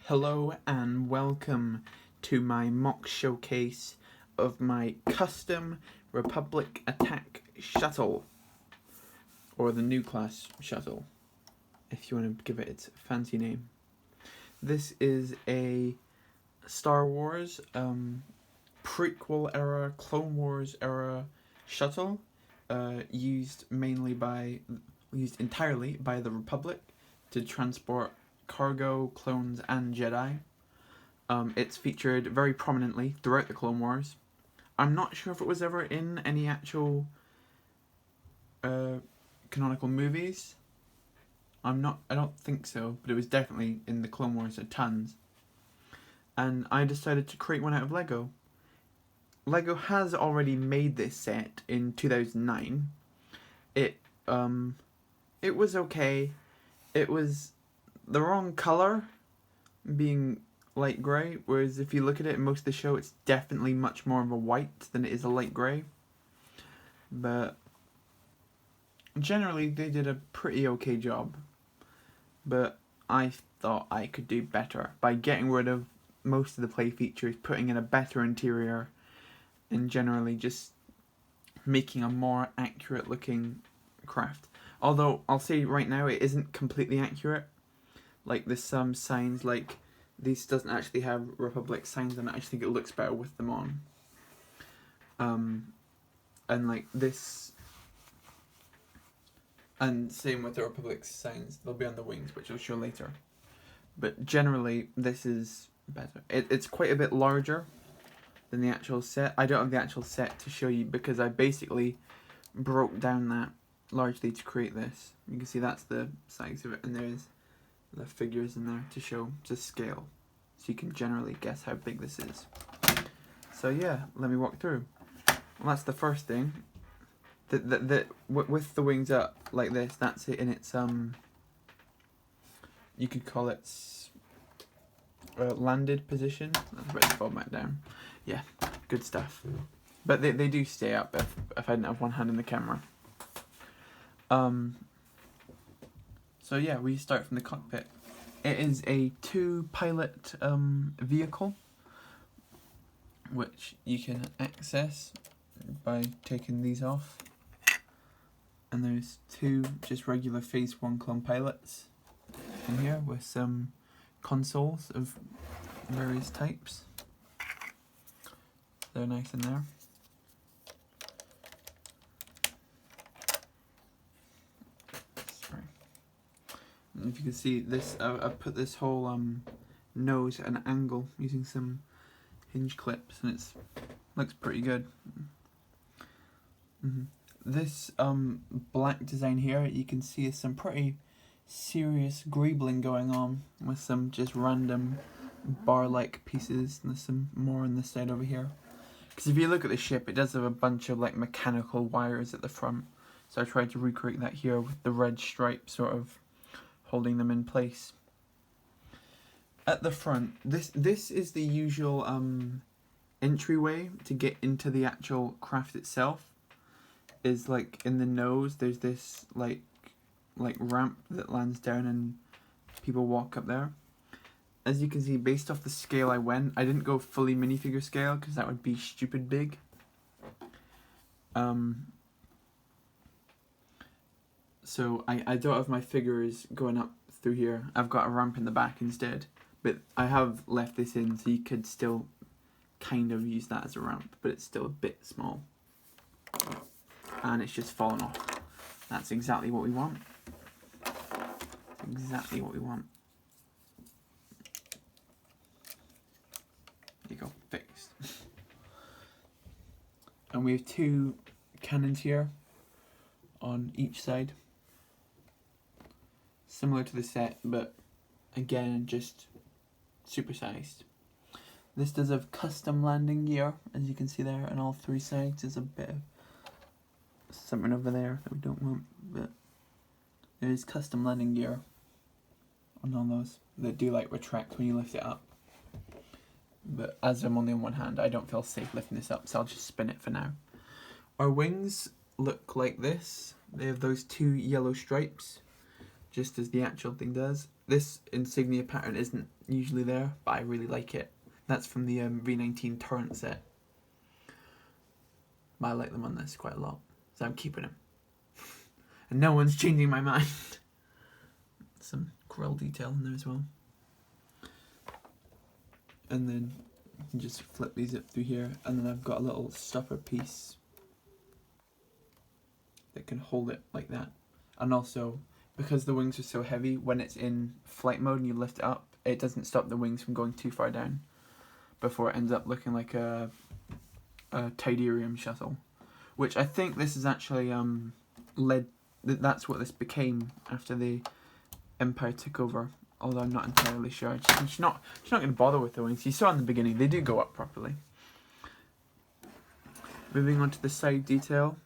Hello and welcome to my mock showcase of my custom Republic Attack shuttle, or the new class shuttle, if you want to give it its fancy name. This is a Star Wars prequel era, Clone Wars era shuttle, used entirely by the Republic to transport cargo, clones, and Jedi. It's featured very prominently throughout the Clone Wars. I'm not sure if it was ever in any actual canonical movies. I don't think so, but it was definitely in the Clone Wars a tons. And I decided to create one out of Lego. Lego has already made this set in 2009. It was okay. It was the wrong colour, being light grey, whereas if you look at it in most of the show, it's definitely much more of a white than it is a light grey. But generally they did a pretty okay job. But I thought I could do better by getting rid of most of the play features, putting in a better interior, and generally just making a more accurate looking craft. Although I'll say right now it isn't completely accurate. Like there's some signs, like this doesn't actually have Republic signs on it. I just think it looks better with them on. And like this, and same with the Republic signs, they'll be on the wings, which I'll show later. But generally this is better. It's quite a bit larger than the actual set. I don't have the actual set to show you because I basically broke down that largely to create this. You can see that's the size of it, and there's the figures in there to show to scale, so you can generally guess how big this is. So yeah, let me walk through. Well, that's the first thing. With the wings up like this, that's it in its you could call it landed position. That's about to fall back down. Yeah, good stuff. But they do stay up if I didn't have one hand in the camera. So yeah, we start from the cockpit. It is a 2-pilot vehicle, which you can access by taking these off. And there's 2 just regular Phase 1 clone pilots in here with some consoles of various types. They're nice in there. And if you can see this, I've put this whole nose at an angle using some hinge clips, and it looks pretty good. This black design here, you can see is some pretty serious greebling going on with some just random bar-like pieces, and there's some more on this side over here. Because if you look at the ship, it does have a bunch of like mechanical wires at the front, so I tried to recreate that here with the red stripe sort of holding them in place. At the front, this is the usual entryway to get into the actual craft itself. Is like in the nose, there's this like ramp that lands down and people walk up there. As you can see, based off the scale I didn't go fully minifigure scale because that would be stupid big. So I don't have my figures going up through here. I've got a ramp in the back instead. But I have left this in so you could still kind of use that as a ramp, but it's still a bit small. And it's just fallen off. That's exactly what we want. Exactly what we want. There you go, fixed. And we have 2 cannons here on each side. Similar to the set, but again, just supersized. This does have custom landing gear, as you can see there on all 3 sides. There's a bit of something over there that we don't want, but there is custom landing gear on all those that do like retract when you lift it up. But as I'm only on one hand, I don't feel safe lifting this up, so I'll just spin it for now. Our wings look like this. They have those 2 yellow stripes, just as the actual thing does. This insignia pattern isn't usually there, but I really like it. That's from the V19 Torrent set. But I like them on this quite a lot, so I'm keeping them. And no one's changing my mind. Some grill detail in there as well. And then you can just flip these up through here, and then I've got a little stopper piece that can hold it like that. And also, because the wings are so heavy, when it's in flight mode and you lift it up, it doesn't stop the wings from going too far down before it ends up looking like a Tidarium shuttle. Which I think this is actually that's what this became after the Empire took over. Although I'm not entirely sure. She's not going to bother with the wings. You saw in the beginning, they do go up properly. Moving on to the side detail.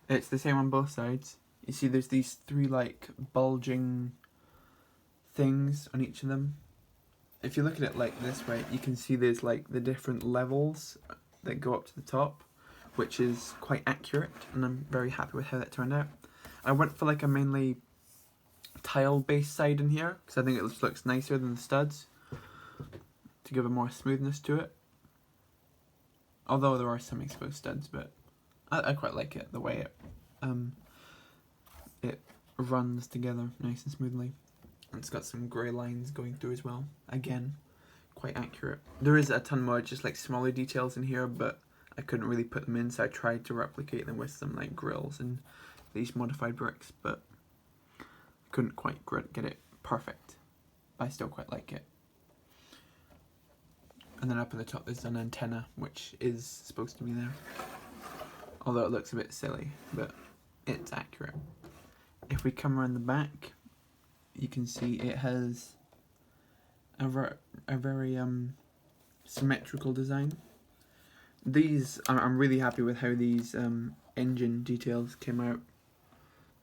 It's the same on both sides. You see there's these three like bulging things on each of them. If you look at it like this way, you can see there's like the different levels that go up to the top, which is quite accurate, and I'm very happy with how that turned out. I went for like a mainly tile based side in here because I think it just looks nicer than the studs to give a more smoothness to it, although there are some exposed studs, but I quite like it the way it runs together nice and smoothly. And it's got some grey lines going through as well, again quite accurate. There is a ton more just like smaller details in here, but I couldn't really put them in, so I tried to replicate them with some like grills and these modified bricks, but couldn't quite get it perfect. I still quite like it. And then up at the top there's an antenna, which is supposed to be there. Although it looks a bit silly, but it's accurate. If we come around the back, you can see it has a very symmetrical design. These, I'm really happy with how these engine details came out.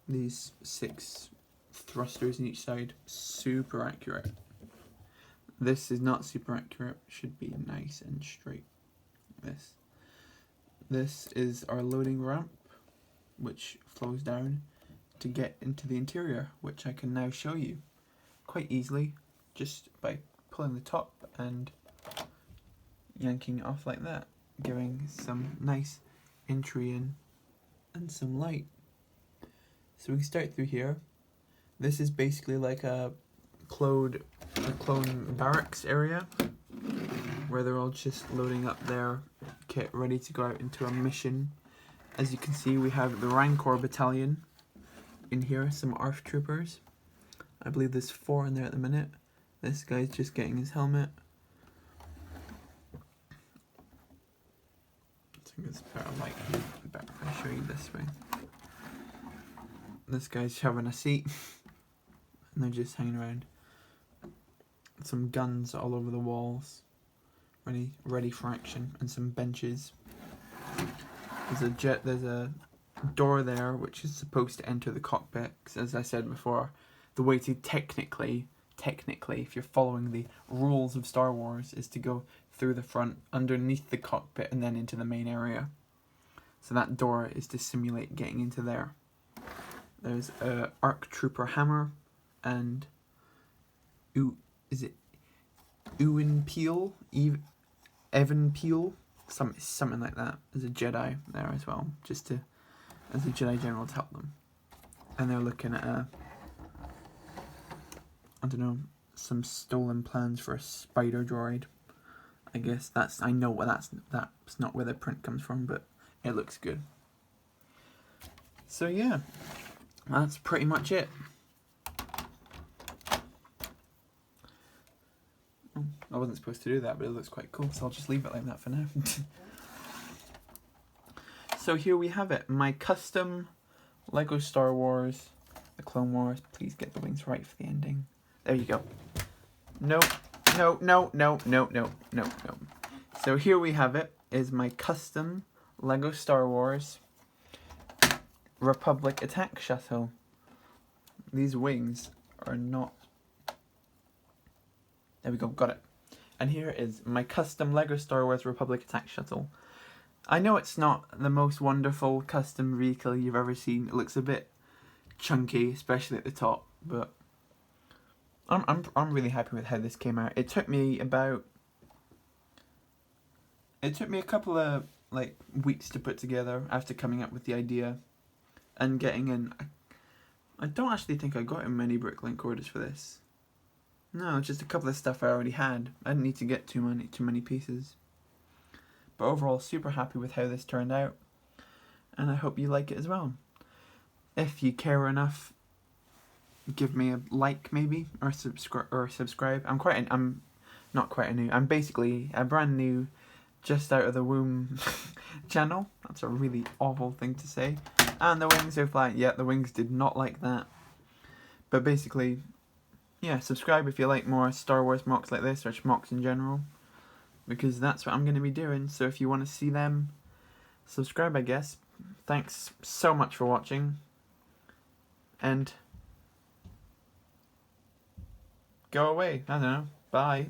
These 6 thrusters in each side, super accurate. This is not super accurate, should be nice and straight. This is our loading ramp, which flows down to get into the interior, which I can now show you quite easily just by pulling the top and yanking it off like that, giving some nice entry in and some light. So we can start through here. This is basically like a clone barracks area where they're all just loading up their kit ready to go out into a mission. As you can see, we have the Rancor battalion in here, some ARF troopers. I believe there's 4 in there at the minute. This guy's just getting his helmet. I think it's better if I show you this way. This guy's having a seat and they're just hanging around. Some guns all over the walls, ready for action, and some benches. There's a door there which is supposed to enter the cockpit, 'cause as I said before, the way to technically, if you're following the rules of Star Wars, is to go through the front, underneath the cockpit, and then into the main area. So that door is to simulate getting into there. There's a ARC Trooper hammer, and Ewan Peel? Evan Peel? Something like that. There's a Jedi there as well, just as a Jedi General to help them. And they're looking at I don't know, some stolen plans for a spider droid. I guess that's not where the print comes from, but it looks good. So yeah, that's pretty much it. I wasn't supposed to do that, but it looks quite cool, so I'll just leave it like that for now. So here we have it, my custom Lego Star Wars, the Clone Wars. Please get the wings right for the ending. There you go. No. So here we have it, is my custom Lego Star Wars Republic Attack Shuttle. These wings are not... There we go, got it. And here is my custom Lego Star Wars Republic Attack Shuttle. I know it's not the most wonderful custom vehicle you've ever seen. It looks a bit chunky, especially at the top, but I'm really happy with how this came out. It took me a couple of like weeks to put together after coming up with the idea and getting in. I don't actually think I got in many Bricklink orders for this. No, just a couple of stuff I already had. I didn't need to get too many pieces. But overall, super happy with how this turned out, and I hope you like it as well. If you care enough, give me a like maybe, or subscribe. I'm not quite a new. I'm basically a brand new, just out of the womb channel. That's a really awful thing to say. And the wings are flying. Yeah, the wings did not like that. But basically, yeah, subscribe if you like more Star Wars mocks like this, or mocks in general, because that's what I'm going to be doing. So if you want to see them, subscribe, I guess. Thanks so much for watching, and go away. I don't know. Bye.